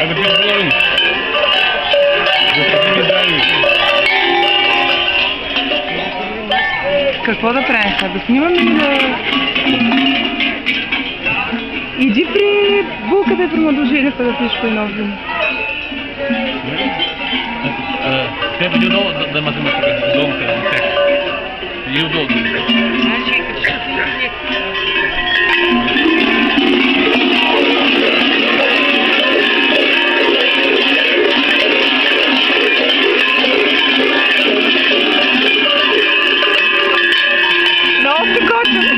Айде, ти говори. Господи, здрави. Какво да правим сега? Да снимаме или да... Иди при булката и при младоженеца да пиеш кой нов вин. Те би удобно да математика, удобно да не тек. И удобно. Значи, като ще си много си готвим.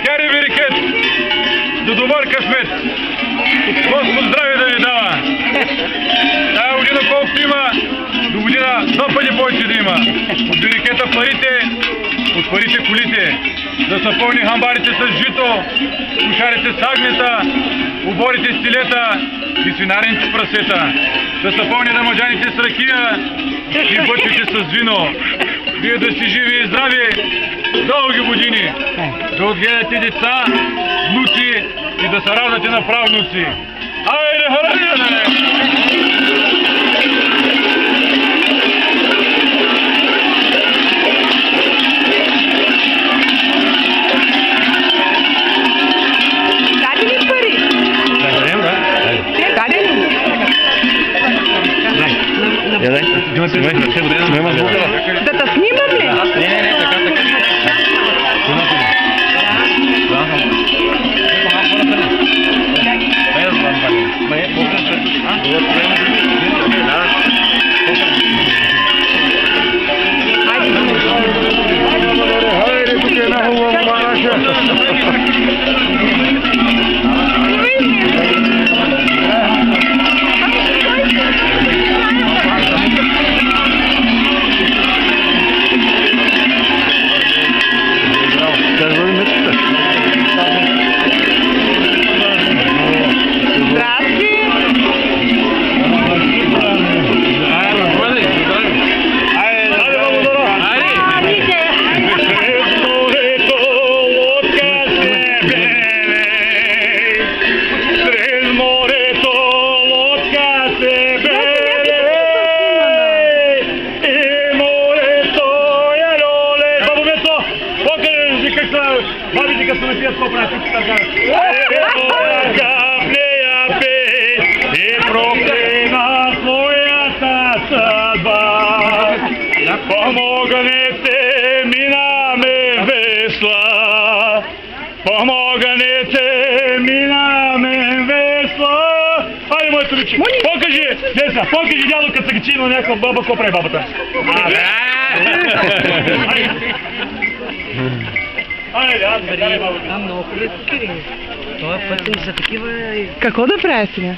Кяри Берекет! До добър късмет! Господ здраве да ви дава! Тая година колкото има, до година два пъти повече да има. От Берекета парите, от парите колите. Да са пълни хамбарите с жито, кошарите с агнета, оборите с телета и свинарените с прасета. Да са пълни дамаджаните с ракия и бъчите с вино. Вие да сте живи и здрави дълги години. Да отгледате деца, внуци и да се радвате на правнуци. Айде, харадяне! Даде ли пари? Да дадем, да? Даде ли? Да те снимам ли? Не, така. Бабите като не пият по прати, така. Каплея пей и проклина своята съдба. Помогнете ми на ме весла. Помогнете ми на ме весла. Айде, моето речи. Покажи, Деса, покажи дядо, като се гачи на някаква баба, какво прави бабата. Айде, аз ме дай баба. А, много хубави кокири. Това пъти са такива и... Какво да правя сега?